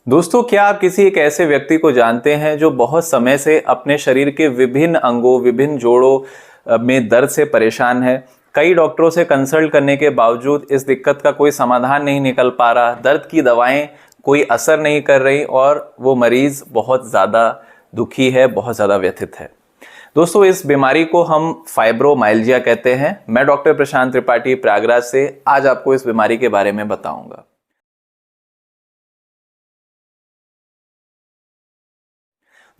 दोस्तों, क्या आप किसी एक ऐसे व्यक्ति को जानते हैं जो बहुत समय से अपने शरीर के विभिन्न अंगों, विभिन्न जोड़ों में दर्द से परेशान है? कई डॉक्टरों से कंसल्ट करने के बावजूद इस दिक्कत का कोई समाधान नहीं निकल पा रहा, दर्द की दवाएं कोई असर नहीं कर रही और वो मरीज बहुत ज़्यादा दुखी है, बहुत ज़्यादा व्यथित है। दोस्तों, इस बीमारी को हम फाइब्रोमाइल्जिया कहते हैं। मैं डॉक्टर प्रशांत त्रिपाठी प्रयागराज से आज आपको इस बीमारी के बारे में बताऊंगा।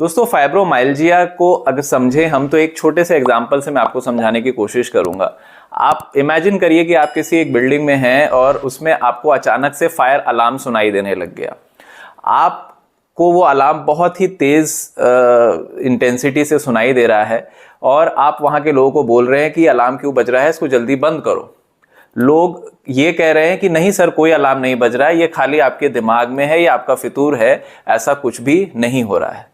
दोस्तों, फाइब्रोमाइल्जिया को अगर समझें हम तो एक छोटे से एग्जांपल से मैं आपको समझाने की कोशिश करूंगा। आप इमेजिन करिए कि आप किसी एक बिल्डिंग में हैं और उसमें आपको अचानक से फायर अलार्म सुनाई देने लग गया। आपको वो अलार्म बहुत ही तेज इंटेंसिटी से सुनाई दे रहा है और आप वहां के लोगों को बोल रहे हैं कि अलार्म क्यों बज रहा है, इसको जल्दी बंद करो। लोग ये कह रहे हैं कि नहीं सर, कोई अलार्म नहीं बज रहा है, ये खाली आपके दिमाग में है, ये आपका फितूर है, ऐसा कुछ भी नहीं हो रहा है।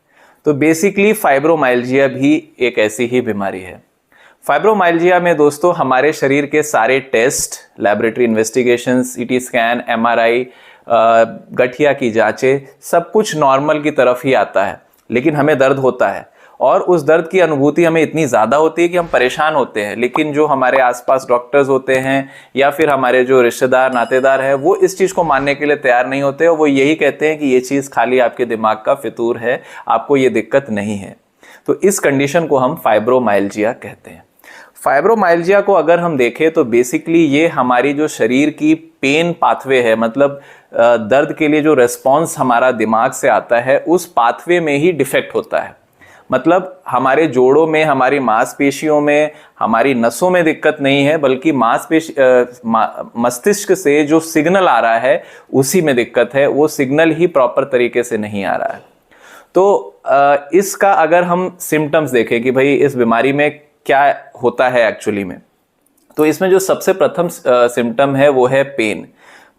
तो बेसिकली फाइब्रोमाइल्जिया भी एक ऐसी ही बीमारी है। फाइब्रोमाइल्जिया में दोस्तों हमारे शरीर के सारे test, laboratory investigation, CT scan, MRI, गठिया की जांचें, सब कुछ नॉर्मल की तरफ ही आता है, लेकिन हमें दर्द होता है और उस दर्द की अनुभूति हमें इतनी ज़्यादा होती है कि हम परेशान होते हैं। लेकिन जो हमारे आसपास डॉक्टर्स होते हैं या फिर हमारे जो रिश्तेदार नातेदार हैं, वो इस चीज़ को मानने के लिए तैयार नहीं होते और वो यही कहते हैं कि ये चीज़ खाली आपके दिमाग का फितूर है, आपको ये दिक्कत नहीं है। तो इस कंडीशन को हम फाइब्रोमाइल्जिया कहते हैं। फाइब्रोमाइल्जिया को अगर हम देखें तो बेसिकली ये हमारी जो शरीर की पेन पाथवे है, मतलब दर्द के लिए जो रेस्पॉन्स हमारा दिमाग से आता है, उस पाथवे में ही डिफेक्ट होता है। मतलब हमारे जोड़ों में, हमारी मांसपेशियों में, हमारी नसों में दिक्कत नहीं है, बल्कि मस्तिष्क से जो सिग्नल आ रहा है उसी में दिक्कत है। वो सिग्नल ही प्रॉपर तरीके से नहीं आ रहा है। तो इसका अगर हम सिम्टम्स देखें कि भाई इस बीमारी में क्या होता है एक्चुअली में, तो इसमें जो सबसे प्रथम सिम्टम है वो है पेन।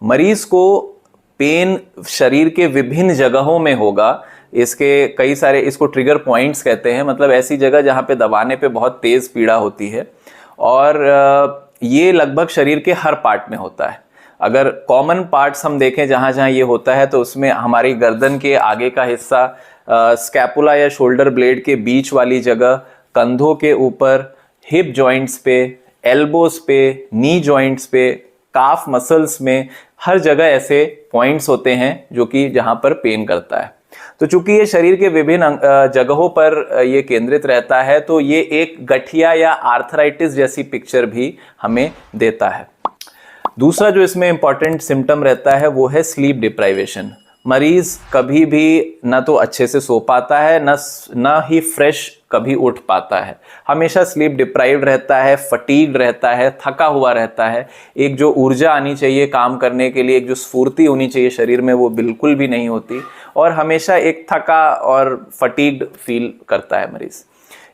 मरीज को पेन शरीर के विभिन्न जगहों में होगा। इसके कई सारे, इसको ट्रिगर पॉइंट्स कहते हैं, मतलब ऐसी जगह जहाँ पे दबाने पे बहुत तेज पीड़ा होती है और ये लगभग शरीर के हर पार्ट में होता है। अगर कॉमन पार्ट्स हम देखें जहाँ जहाँ ये होता है, तो उसमें हमारी गर्दन के आगे का हिस्सा, स्कैपुला या शोल्डर ब्लेड के बीच वाली जगह, कंधों के ऊपर, हिप जॉइंट्स पे, एल्बोज पे, नी जॉइंट्स पे, काफ मसल्स में, हर जगह ऐसे पॉइंट्स होते हैं जो कि जहाँ पर पेन करता है। तो चूंकि ये शरीर के विभिन्न जगहों पर ये केंद्रित रहता है, तो ये एक गठिया या आर्थराइटिस जैसी पिक्चर भी हमें देता है। दूसरा जो इसमें इंपॉर्टेंट सिम्टम रहता है वो है स्लीप डिप्राइवेशन। मरीज कभी भी ना तो अच्छे से सो पाता है, ना ही फ्रेश कभी उठ पाता है। हमेशा स्लीप डिप्राइव्ड रहता है, फटीग्ड रहता है, थका हुआ रहता है। एक जो ऊर्जा आनी चाहिए काम करने के लिए, एक जो स्फूर्ति होनी चाहिए शरीर में, वो बिल्कुल भी नहीं होती और हमेशा एक थका और फटीग्ड फील करता है मरीज।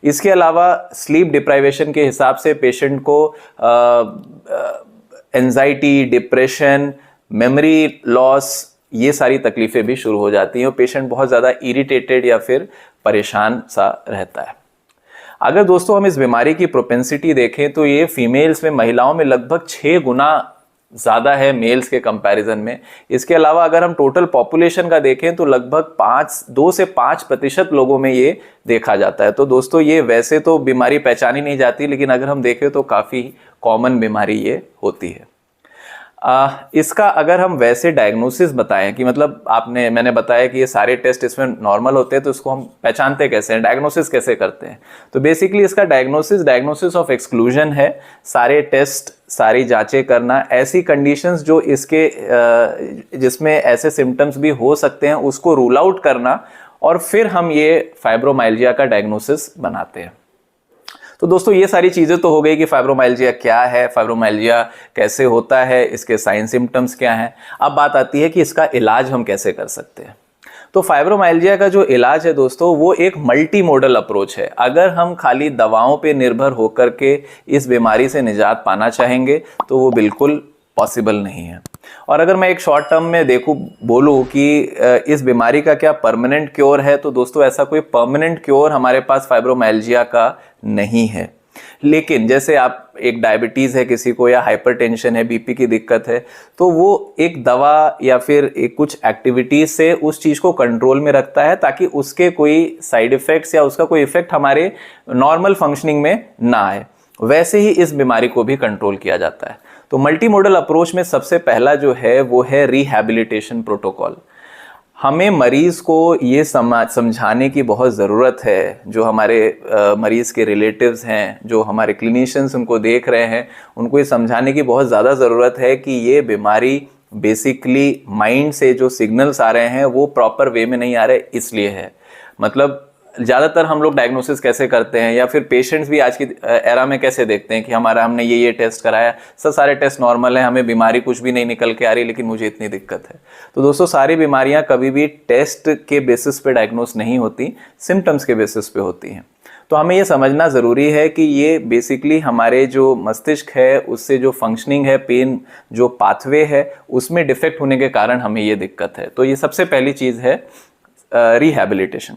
इसके अलावा स्लीप डिप्राइवेशन के हिसाब से पेशेंट को एंजाइटी, डिप्रेशन, मेमोरी लॉस, ये सारी तकलीफें भी शुरू हो जाती हैं और पेशेंट बहुत ज़्यादा इरिटेटेड या फिर परेशान सा रहता है। अगर दोस्तों हम इस बीमारी की प्रोपेंसिटी देखें तो ये फीमेल्स में, महिलाओं में लगभग 6 गुना ज़्यादा है मेल्स के कंपैरिजन में। इसके अलावा अगर हम टोटल पॉपुलेशन का देखें तो लगभग 2 से 5% लोगों में ये देखा जाता है। तो दोस्तों, ये वैसे तो बीमारी पहचानी नहीं जाती, लेकिन अगर हम देखें तो काफ़ी कॉमन बीमारी ये होती है। इसका अगर हम वैसे डायग्नोसिस बताएं कि मतलब मैंने बताया कि ये सारे टेस्ट इसमें नॉर्मल होते हैं, तो इसको हम पहचानते कैसे हैं, डायग्नोसिस कैसे करते हैं? तो बेसिकली इसका डायग्नोसिस ऑफ एक्सक्लूजन है। सारे टेस्ट, सारी जांचें करना, ऐसी कंडीशंस जो इसके जिसमें ऐसे सिम्टम्स भी हो सकते हैं उसको रूल आउट करना, और फिर हम ये फाइब्रोमाइल्जिया का डायग्नोसिस बनाते हैं। तो दोस्तों, ये सारी चीज़ें तो हो गई कि फाइब्रोमाइल्जिया क्या है, फाइब्रोमाइल्जिया कैसे होता है, इसके साइन सिम्टम्स क्या हैं। अब बात आती है कि इसका इलाज हम कैसे कर सकते हैं। तो फाइब्रोमाइल्जिया का जो इलाज है दोस्तों, वो एक मल्टी मोडल अप्रोच है। अगर हम खाली दवाओं पे निर्भर होकर के इस बीमारी से निजात पाना चाहेंगे तो वो बिल्कुल पॉसिबल नहीं है। और अगर मैं एक शॉर्ट टर्म में बोलूँ कि इस बीमारी का क्या परमानेंट क्योर है, तो दोस्तों ऐसा कोई परमानेंट क्योर हमारे पास फाइब्रोमाइल्जिया का नहीं है। लेकिन जैसे आप एक डायबिटीज़ है किसी को, या हाइपरटेंशन है, बीपी की दिक्कत है, तो वो एक दवा या फिर एक कुछ एक्टिविटीज से उस चीज़ को कंट्रोल में रखता है ताकि उसके कोई साइड इफ़ेक्ट्स या उसका कोई इफेक्ट हमारे नॉर्मल फंक्शनिंग में ना आए। वैसे ही इस बीमारी को भी कंट्रोल किया जाता है। तो मल्टी मोडल अप्रोच में सबसे पहला जो है वो है रिहैबिलिटेशन प्रोटोकॉल। हमें मरीज को ये समझाने की बहुत ज़रूरत है, जो हमारे मरीज के रिलेटिव्स हैं, जो हमारे क्लिनिशियंस उनको देख रहे हैं, उनको ये समझाने की बहुत ज़्यादा ज़रूरत है कि ये बीमारी बेसिकली माइंड से जो सिग्नल्स आ रहे हैं वो प्रॉपर वे में नहीं आ रहे, इसलिए है। मतलब ज़्यादातर हम लोग डायग्नोसिस कैसे करते हैं, या फिर पेशेंट्स भी आज की एरा में कैसे देखते हैं कि हमने ये टेस्ट कराया, सारे टेस्ट नॉर्मल है, हमें बीमारी कुछ भी नहीं निकल के आ रही, लेकिन मुझे इतनी दिक्कत है। तो दोस्तों, सारी बीमारियां कभी भी टेस्ट के बेसिस पे डायग्नोस नहीं होती, सिम्टम्स के बेसिस पे होती हैं। तो हमें ये समझना ज़रूरी है कि ये बेसिकली हमारे जो मस्तिष्क है उससे जो फंक्शनिंग है, पेन जो पाथवे है, उसमें डिफेक्ट होने के कारण हमें ये दिक्कत है। तो ये सबसे पहली चीज़ है रिहैबिलिटेशन।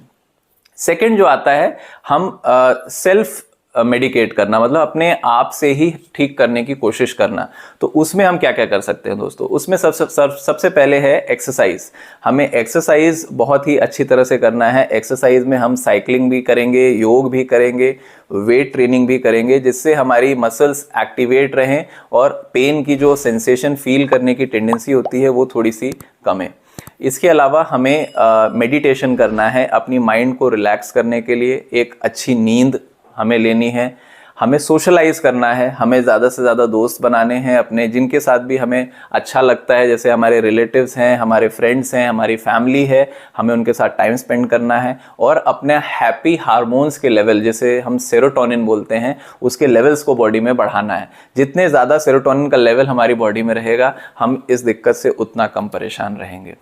सेकेंड जो आता है, हम सेल्फ मेडिकेट करना, मतलब अपने आप से ही ठीक करने की कोशिश करना। तो उसमें हम क्या क्या कर सकते हैं दोस्तों? उसमें सबसे पहले है एक्सरसाइज। हमें एक्सरसाइज बहुत ही अच्छी तरह से करना है। एक्सरसाइज में हम साइकिलिंग भी करेंगे, योग भी करेंगे, वेट ट्रेनिंग भी करेंगे, जिससे हमारी मसल्स एक्टिवेट रहें और पेन की जो सेंसेशन फील करने की टेंडेंसी होती है वो थोड़ी सी कम है। इसके अलावा हमें मेडिटेशन करना है अपनी माइंड को रिलैक्स करने के लिए। एक अच्छी नींद हमें लेनी है। हमें सोशलाइज करना है, हमें ज़्यादा से ज़्यादा दोस्त बनाने हैं अपने, जिनके साथ भी हमें अच्छा लगता है, जैसे हमारे रिलेटिव्स हैं, हमारे फ्रेंड्स हैं, हमारी फैमिली है, हमें उनके साथ टाइम स्पेंड करना है। और अपने हैप्पी हार्मोन्स के लेवल, जैसे हम सेरोटोनिन बोलते हैं, उसके लेवल्स को बॉडी में बढ़ाना है। जितने ज़्यादा सेरोटोनिन का लेवल हमारी बॉडी में रहेगा, हम इस दिक्कत से उतना कम परेशान रहेंगे।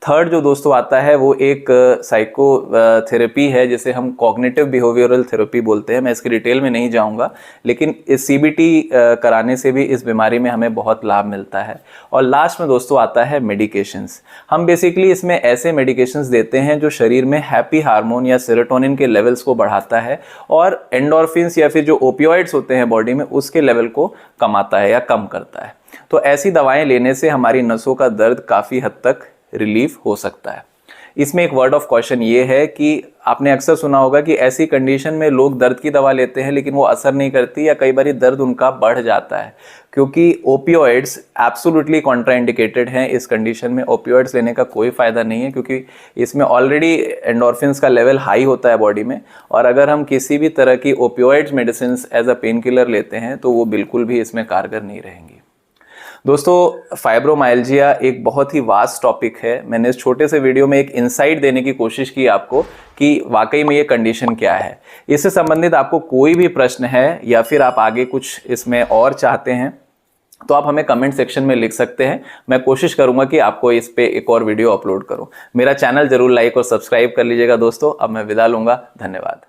थर्ड जो दोस्तों आता है वो एक साइको थेरेपी है, जिसे हम कॉग्निटिव बिहेवियरल थेरेपी बोलते हैं। मैं इसकी डिटेल में नहीं जाऊंगा, लेकिन इस सीबीटी कराने से भी इस बीमारी में हमें बहुत लाभ मिलता है। और लास्ट में दोस्तों आता है मेडिकेशंस। हम बेसिकली इसमें ऐसे मेडिकेशंस देते हैं जो शरीर में हैप्पी हार्मोन या सेरोटोनिन के लेवल्स को बढ़ाता है और एंडोर्फिन्स या फिर जो ओपियोइड्स होते हैं बॉडी में, उसके लेवल को कमाता है या कम करता है। तो ऐसी दवाएं लेने से हमारी नसों का दर्द काफ़ी हद तक रिलीफ हो सकता है। इसमें एक वर्ड ऑफ कॉशन ये है कि आपने अक्सर सुना होगा कि ऐसी कंडीशन में लोग दर्द की दवा लेते हैं लेकिन वो असर नहीं करती, या कई बार दर्द उनका बढ़ जाता है, क्योंकि ओपियोइड्स एब्सोल्युटली कॉन्ट्राइंडिकेटेड हैं। इस कंडीशन में ओपियोइड्स लेने का कोई फ़ायदा नहीं है, क्योंकि इसमें ऑलरेडी एंडोर्फिन्स का लेवल हाई होता है बॉडी में। और अगर हम किसी भी तरह की opioids medicine as a pain killer लेते हैं तो वो बिल्कुल भी इसमें कारगर नहीं रहेंगी। दोस्तों, फाइब्रोमाइल्जिया एक बहुत ही वास्ट टॉपिक है। मैंने इस छोटे से वीडियो में एक इंसाइट देने की कोशिश की आपको कि वाकई में ये कंडीशन क्या है। इससे संबंधित आपको कोई भी प्रश्न है या फिर आप आगे कुछ इसमें और चाहते हैं तो आप हमें कमेंट सेक्शन में लिख सकते हैं। मैं कोशिश करूंगा कि आपको इस पे एक और वीडियो अपलोड करूं। मेरा चैनल जरूर लाइक और सब्सक्राइब कर लीजिएगा दोस्तों। अब मैं विदा लूंगा। धन्यवाद।